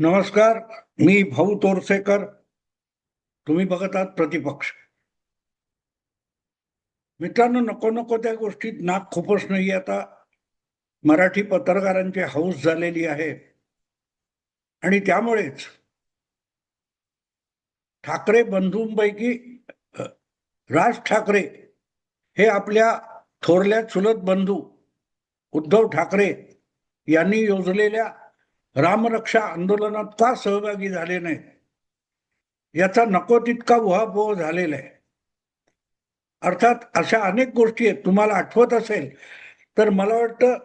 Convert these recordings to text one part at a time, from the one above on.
नमस्कार. मी भाऊ तोरसेकर. तुम्ही बघत आहात प्रतिपक्ष. मित्रांनो, नको नको त्या गोष्टीत नाक खूपच नाही. आता मराठी पत्रकारांची हौस झालेली आहे आणि त्यामुळेच ठाकरे बंधूंपैकी अ, राज ठाकरे हे आपल्या थोरल्या चुलत बंधू उद्धव ठाकरे यांनी योजलेल्या रामरक्षा आंदोलनात का सहभागी झाले नाहीत याचा नको तितका उहापोह झालेला आहे. अर्थात अशा अनेक गोष्टी आहेत. तुम्हाला आठवत असेल तर मला वाटतं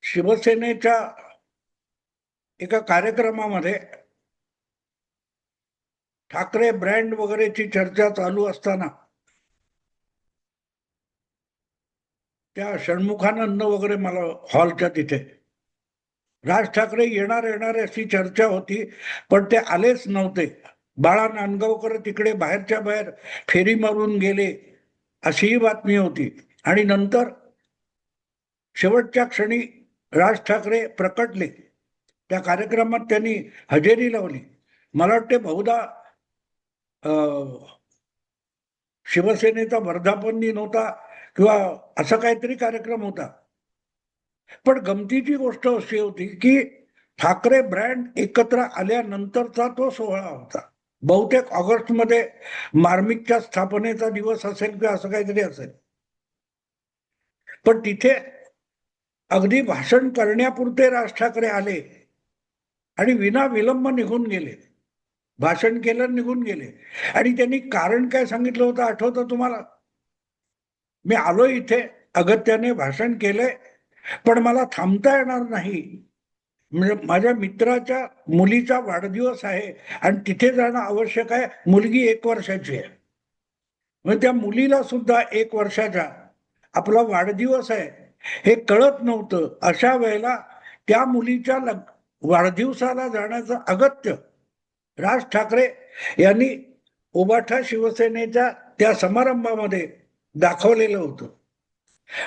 शिवसेनेच्या एका कार्यक्रमामध्ये ठाकरे ब्रँड वगैरेची चर्चा चालू असताना त्या षण्मुखानंद वगैरे मला हॉलच्या तिथे राज ठाकरे येणार येणार अशी चर्चा होती, पण ते आलेच नव्हते. बाळा नांदगावकर तिकडे बाहेरच्या बाहेर फेरी मारून गेले अशीही बातमी होती. आणि नंतर शेवटच्या क्षणी राज ठाकरे प्रकटले. त्या कार्यक्रमात त्यांनी हजेरी लावली. मला वाटते बहुधा शिवसेनेचा वर्धापन दिन होता किंवा असा काहीतरी कार्यक्रम होता. पण गमतीची गोष्ट अशी होती की ठाकरे ब्रँड एकत्र आल्यानंतरचा तो सोहळा होता. बहुतेक ऑगस्टमध्ये मार्मिकच्या स्थापनेचा दिवस असेल किंवा असं काहीतरी असेल. पण तिथे अगदी भाषण करण्यापुरते राज ठाकरे आले आणि विना विलंब निघून गेले. भाषण केलं, निघून गेले. आणि त्यांनी कारण काय सांगितलं होतं आठवतं तुम्हाला? मी आलो इथे, अगत्याने भाषण केलंय, पण मला थांबता येणार नाही. म्हणजे माझ्या मित्राच्या मुलीचा वाढदिवस आहे आणि तिथे जाणं आवश्यक आहे. मुलगी 1 वर्षाची आहे. म्हणजे त्या मुलीला सुद्धा 1 वर्षाच्या आपला वाढदिवस आहे हे कळत नव्हतं. अशा वेळेला त्या मुलीच्या वाढदिवसाला जाण्याचं अगत्य राज ठाकरे यांनी उबाठा शिवसेनेच्या त्या समारंभामध्ये दाखवलेलं होतं.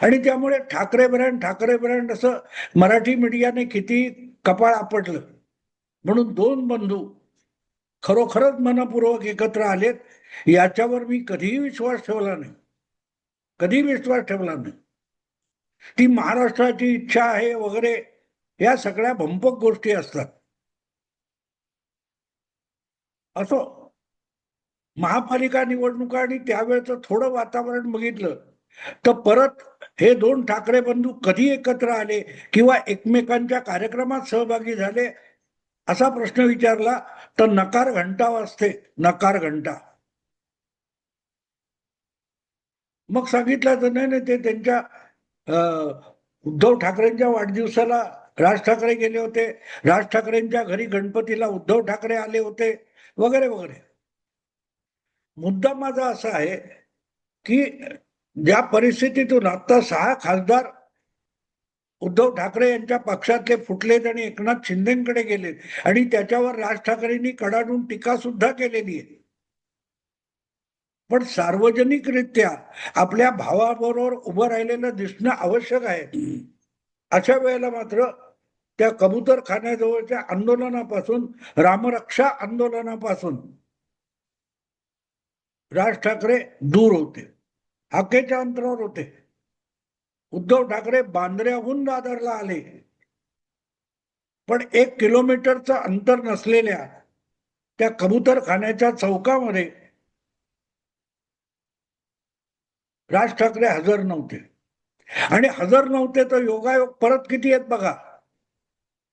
आणि त्यामुळे ठाकरे ब्रँड असं मराठी मीडियाने किती कपाळ आपटलं. म्हणून दोन बंधू खरोखरच मनपूर्वक एकत्र आलेत याच्यावर मी कधीही विश्वास ठेवला नाही. कधी विश्वास ठेवला नाही. ती महाराष्ट्राची इच्छा आहे वगैरे या सगळ्या भंपक गोष्टी असतात. असो, महापालिका निवडणुका आणि त्यावेळेचं थोडं वातावरण बघितलं तर परत हे दोन ठाकरे बंधू कधी एकत्र आले किंवा एकमेकांच्या कार्यक्रमात सहभागी झाले असा प्रश्न विचारला तर नकार घंटा वाजते. नकार घंटा. मग सांगितलं तर नाही ते त्यांच्या उद्धव ठाकरेंच्या वाढदिवसाला राज ठाकरे गेले होते. राज ठाकरेंच्या घरी गणपतीला उद्धव ठाकरे आले होते वगैरे वगैरे. मुद्दा माझा असा आहे की ज्या परिस्थितीतून आता 6 खासदार उद्धव ठाकरे यांच्या पक्षातले फुटलेत आणि एकनाथ शिंदेकडे गेलेत आणि त्याच्यावर राज ठाकरेंनी कडाडून टीका सुद्धा केलेली आहे. पण सार्वजनिकरित्या आपल्या भावाबरोबर उभं राहिलेलं दिसणं आवश्यक आहे. अशा वेळेला मात्र त्या कबूतरखान्याजवळच्या आंदोलनापासून, रामरक्षा आंदोलनापासून राज ठाकरे दूर होते, हाकेच्या अंतरावर होते. उद्धव ठाकरे बांद्र्याहून दादरला आले, पण 1 किलोमीटरचं अंतर नसलेल्या त्या कबूतरखान्याच्या चौकामध्ये राज ठाकरे हजर नव्हते. आणि हजर नव्हते तर योगायोग परत किती आहेत बघा,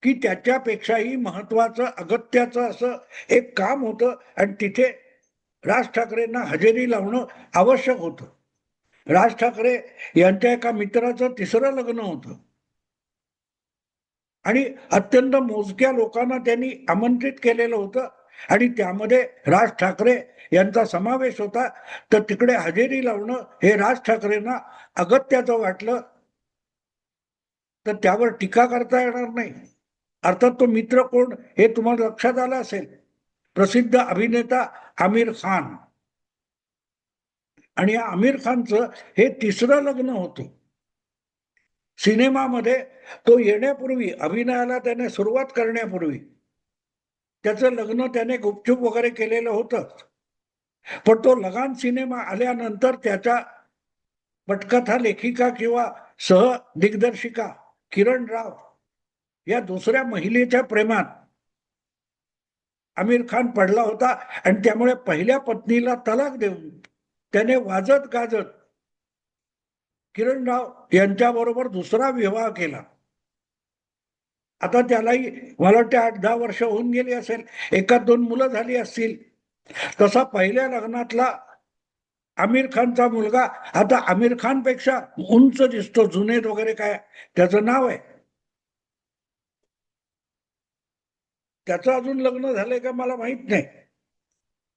की त्याच्यापेक्षाही महत्वाचं अगत्याचं असं एक काम होतं आणि तिथे राज ठाकरेंना हजेरी लावणं आवश्यक होतं. राज ठाकरे यांच्या एका मित्राचं 3रं लग्न होतं आणि अत्यंत मोजक्या लोकांना त्यांनी आमंत्रित केलेलं होतं आणि त्यामध्ये राज ठाकरे यांचा समावेश होता. तर तिकडे हजेरी लावणं हे राज ठाकरेंना अगत्याचं वाटलं तर त्यावर टीका करता येणार नाही. अर्थात तो मित्र कोण हे तुम्हाला लक्षात आलं असेल. प्रसिद्ध अभिनेता आमिर खान. आणि या आमिर खानचं हे 3रं लग्न होतं. सिनेमामध्ये तो येण्यापूर्वी, अभिनयाला त्याने सुरुवात करण्यापूर्वी त्याचं लग्न त्याने गुपचूप वगैरे केलेलं होतं. पण तो लगान सिनेमा आल्यानंतर त्याच्या पटकथा लेखिका किंवा सह दिग्दर्शिका किरण राव या दुसऱ्या महिलेच्या प्रेमात आमिर खान पडला होता आणि त्यामुळे पहिल्या पत्नीला तलाक देऊन त्याने वाजत गाजत किरण राव यांच्याबरोबर दुसरा विवाह केला. आता त्यालाही मला वाटते 8-10 वर्ष होऊन गेली असेल, एखाद 2 मुलं झाली असतील. तसा पहिल्या लग्नातला आमिर खानचा मुलगा आता आमिर खान पेक्षा उंच दिसतो. जुनेद वगैरे काय त्याचं नाव आहे. त्याचं अजून लग्न झालंय का मला माहित नाही.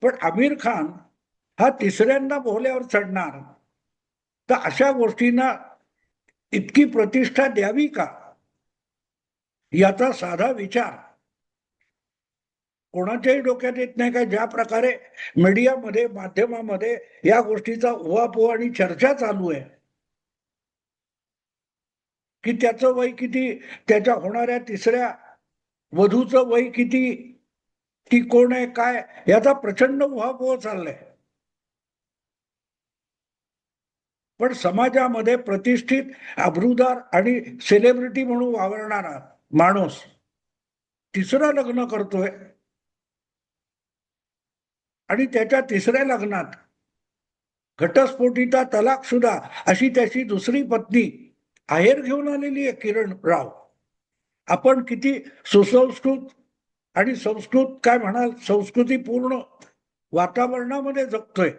पण आमिर खान हा तिसऱ्यांदा बोहल्यावर चढणार, तर अशा गोष्टींना इतकी प्रतिष्ठा द्यावी का, याचा साधा विचार कोणाच्याही डोक्यात येत नाही का. ज्या प्रकारे मीडियामध्ये, माध्यमामध्ये या गोष्टीचा उहापोह आणि चर्चा चालू आहे की त्याचं वय किती, त्याच्या होणाऱ्या तिसऱ्या वधूचं वय किती, ती कोण आहे काय, याचा प्रचंड उहापोह चाललाय. पण समाजामध्ये प्रतिष्ठित, अब्रुदार आणि सेलिब्रिटी म्हणून वावरणारा माणूस तिसरं लग्न करतोय आणि त्याच्या तिसऱ्या लग्नात घटस्फोटीचा तलाक सुद्धा अशी त्याची दुसरी पत्नी आहेर घेऊन आलेली आहे किरण राव. आपण किती सुसंस्कृत आणि संस्कृत काय म्हणाल, संस्कृतीपूर्ण वातावरणामध्ये जगतोय.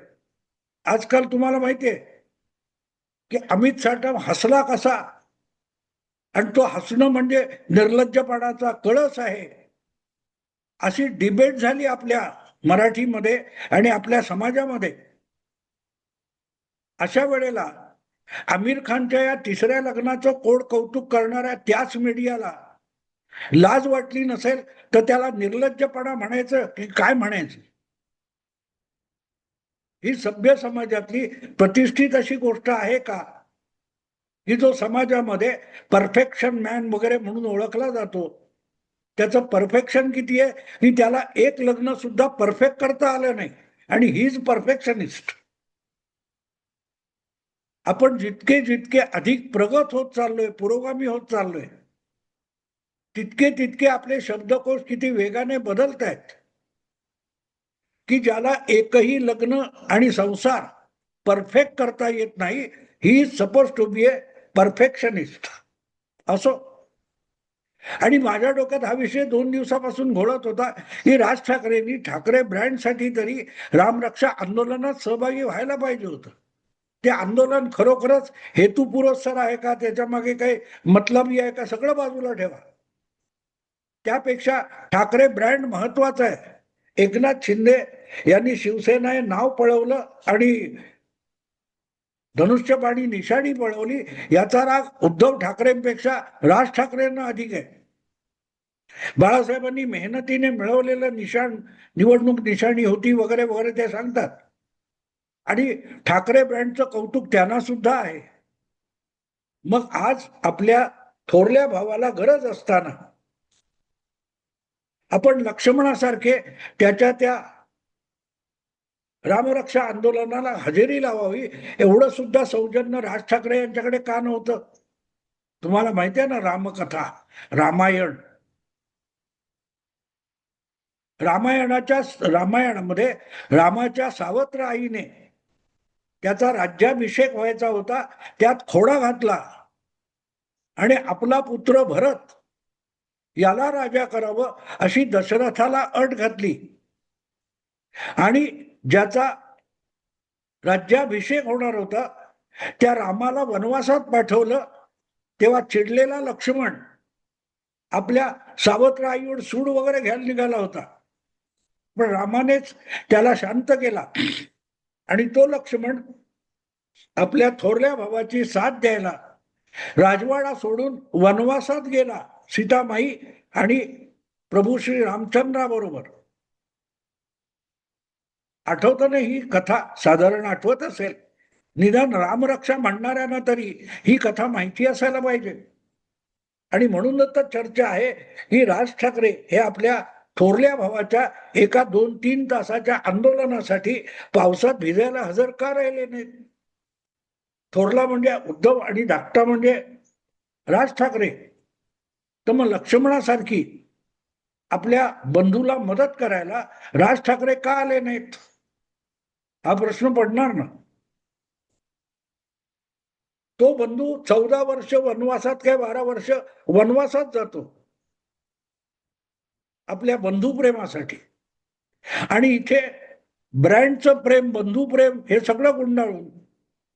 आजकाल तुम्हाला माहितीये की अमित साटम हसला कसा, आणि तो हसणं म्हणजे निर्लज्जपणाचा कळस आहे, अशी डिबेट झाली आपल्या मराठीमध्ये आणि आपल्या समाजामध्ये. अशा वेळेला आमिर खानच्या या तिसऱ्या लग्नाचं कोड कौतुक करणाऱ्या त्याच मीडियाला लाज वाटली नसेल तर त्याला निर्लज्जपणा म्हणायचं की काय म्हणायचं. ही सभ्य समाजातली प्रतिष्ठित अशी गोष्ट आहे का की जो समाजामध्ये परफेक्शन मॅन वगैरे म्हणून ओळखला जातो, त्याचं परफेक्शन किती आहे की त्याला एक लग्न सुद्धा परफेक्ट करता आलं नाही आणि ही इज परफेक्शनिस्ट. आपण जितके जितके अधिक प्रगत होत चाललोय, पुरोगामी होत चाललोय, तितके तितके आपले शब्दकोश किती वेगाने बदलत आहेत की ज्याला एकही लग्न आणि संसार परफेक्ट करता येत नाही, he is suppose to be a perfectionist. असो. आणि माझ्या डोक्यात हा विषय 2 दिवसापासून घोळत होता की राज ठाकरेंनी ठाकरे ब्रँडसाठी तरी रामरक्षा आंदोलनात सहभागी व्हायला पाहिजे होतं. ते आंदोलन खरोखरच हेतुपुरस्सर आहे का, त्याच्या मागे काही मतलबी आहे का, सगळं बाजूला ठेवा. त्यापेक्षा ठाकरे ब्रँड महत्वाचा आहे. एकनाथ शिंदे यांनी शिवसेना हे नाव पळवलं आणि धनुष्यबाणी निशाणी पळवली, याचा राग उद्धव ठाकरेंपेक्षा राज ठाकरेंना अधिक आहे. बाळासाहेबांनी मेहनतीने मिळवलेलं निवडणूक निशाणी होती वगैरे वगैरे ते सांगतात. आणि ठाकरे ब्रँडचं कौतुक त्यांना सुद्धा आहे. मग आज आपल्या थोरल्या भावाला गरज असताना आपण लक्ष्मणासारखे त्याच्या त्या रामरक्षा आंदोलनाला हजेरी लावावी, एवढं सुद्धा सौजन्य राज ठाकरे यांच्याकडे का नव्हतं. तुम्हाला माहिती आहे ना रामकथा, रामायण. रामायणामध्ये रामाच्या सावत्र आईने त्याचा राज्याभिषेक व्हायचा होता, त्यात खोडा घातला आणि आपला पुत्र भरत याला राजा करावं अशी दशरथाला अट घातली आणि ज्याचा राज्याभिषेक होणार होता त्या रामाला वनवासात पाठवलं. तेव्हा चिडलेला लक्ष्मण आपल्या सावत्र आईवर सूड वगैरे घ्यायला निघाला होता, पण रामानेच त्याला शांत केला आणि तो लक्ष्मण आपल्या थोरल्या भावाची साथ द्यायला राजवाडा सोडून वनवासात गेला, सीतामाई आणि प्रभू श्री रामचंद्राबरोबर. आठवतं ना ही कथा, साधारण आठवत असेल. निदान रामरक्षा म्हणणाऱ्यांना तरी ही कथा माहिती असायला पाहिजे. आणि म्हणूनच तर चर्चा आहे की राज ठाकरे हे आपल्या थोरल्या भावाच्या एका 2-3 तासाच्या आंदोलनासाठी पावसात भिजायला हजर का राहिले नाहीत. थोरला म्हणजे उद्धव आणि धाकटा म्हणजे राज ठाकरे. तर मग लक्ष्मणासारखी आपल्या बंधूला मदत करायला राज ठाकरे का आले नाहीत, हा प्रश्न पडणार ना. तो बंधू 14 वर्ष वनवासात काय 12 वर्ष वनवासात जातो आपल्या बंधुप्रेमासाठी. आणि इथे ब्रँडचं प्रेम, बंधुप्रेम हे सगळं गुंडाळून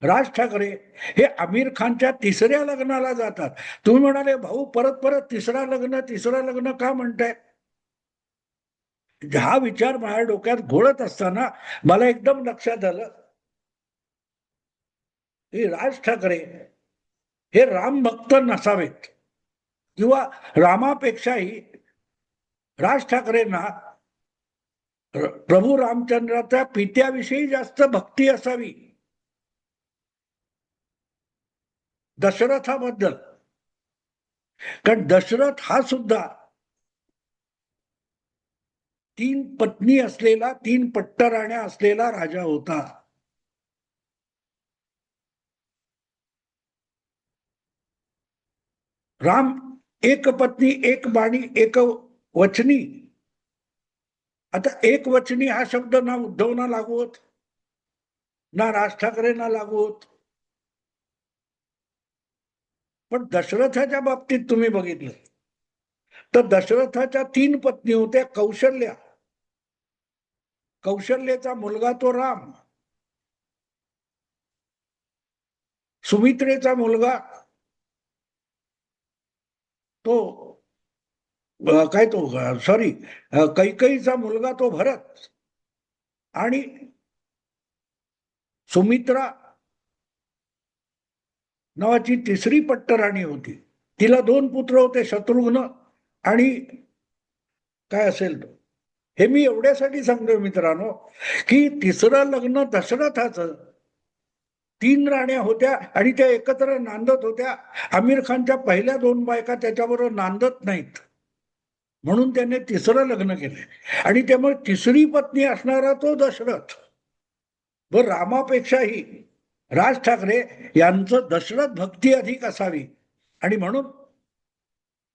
राज ठाकरे हे आमिर खानच्या तिसऱ्या लग्नाला जातात. तुम्ही म्हणाले भाऊ परत परत तिसरा लग्न का म्हणताय. हा विचार माझ्या डोक्यात घोळत असताना मला एकदम लक्षात आलं की राज ठाकरे हे राम भक्त नसावेत, किंवा रामापेक्षाही राज ठाकरेंना प्रभू रामचंद्राच्या पित्याविषयी जास्त भक्ती असावी, दशरथाबद्दल. कारण दशरथ हा सुद्धा 3 पत्नी असलेला, 3 पट्टराण्या असलेला राजा होता. राम एक पत्नी एक बाणी एक वचनी. आता एक वचनी हा शब्द ना उद्धवना लागू होत, ना राज ठाकरेंना लागू होत. पण दशरथाच्या बाबतीत तुम्ही बघितलं तर दशरथाच्या 3 पत्नी होत्या. कौशल्याचा मुलगा तो राम, सुमित्रेचा मुलगा तो काय तो सॉरी कैकईचा मुलगा तो भरत, आणि सुमित्रा नावाची तिसरी पट्टराणी होती. तिला 2 पुत्र होते, शत्रुघ्न आणि काय असेल तो. हे मी एवढ्यासाठी सांगतोय मित्रांनो की तिसरं लग्न दशरथाचं, 3 राण्या होत्या आणि त्या एकत्र नांदत होत्या. आमिर खानच्या पहिल्या 2 बायका त्याच्याबरोबर नांदत नाहीत, म्हणून त्याने तिसरं लग्न केलंय. आणि त्यामुळे तिसरी पत्नी असणारा तो दशरथ व रामापेक्षाही राज ठाकरे यांचं दशरथ भक्ती अधिक असावी, आणि म्हणून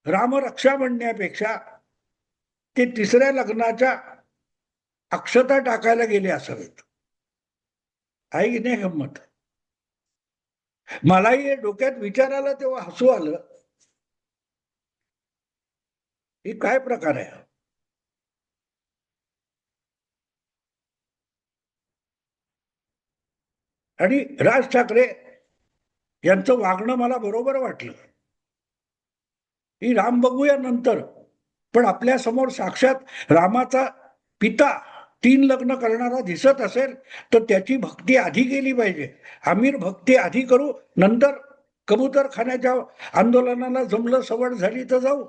रामरक्षा म्हणण्यापेक्षा ते तिसऱ्या लग्नाच्या अक्षता टाकायला गेले असावेत. आहे की नाही गंमत. मलाही हे डोक्यात विचार आला तेव्हा हसू आलं, ही काय प्रकार आहे. आणि राज ठाकरे यांचं वागणं मला बरोबर वाटलं की राम बघूया नंतर, पण आपल्या समोर साक्षात रामाचा पिता 3 लग्न करणारा दिसत असेल तर त्याची भक्ती आधी केली पाहिजे. आमिर भक्ती आधी करू, नंतर कबूतर खाण्याच्या आंदोलनाला जमलं, सवड झाली तर जाऊ.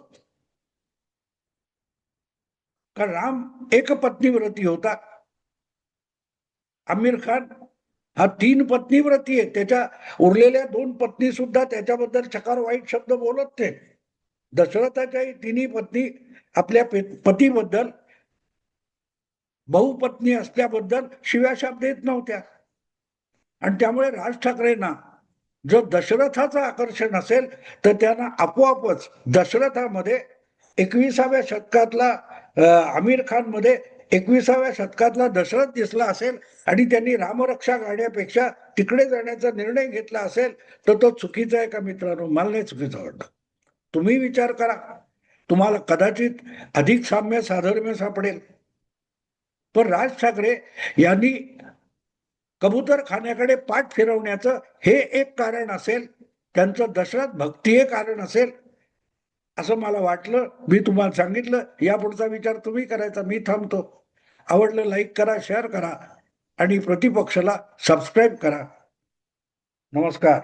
कारण राम एक पत्नीव्रती होता. आमिर खान हा 3 पत्नीव्रती आहे. त्याच्या उरलेल्या 2 पत्नी सुद्धा त्याच्याबद्दल चकार वाईट शब्द बोलत ते. दशरथाच्याही 3 पत्नी आपल्या पतीबद्दल बहुपत्नी असल्याबद्दल शिव्याशाप देत नव्हत्या. आणि त्यामुळे राज ठाकरेंना जर दशरथाचं आकर्षण असेल तर त्यांना आपोआपच दशरथामध्ये 21व्या शतकातला आमिर खान मध्ये 21व्या शतकातला दशरथ दिसला असेल आणि त्यांनी रामरक्षा गाण्यापेक्षा तिकडे जाण्याचा निर्णय घेतला असेल तर तो चुकीचा आहे का मित्रांनो. मला नाही चुकीचा वाटतं. तुम्ही विचार करा, तुम्हाला कदाचित अधिक साम्य साधर्म्य सापडेल. पण राज ठाकरे यांनी कबूतर खाण्याकडे पाठ फिरवण्याचं हे एक कारण असेल, त्यांचं दशरथ भक्ती हे कारण असेल असं मला वाटलं. मी तुम्हाला सांगितलं. यापुढचा विचार तुम्ही करायचा. मी थांबतो. आवडलं लाईक करा, शेअर करा आणि प्रतिपक्षाला सबस्क्राईब करा. नमस्कार.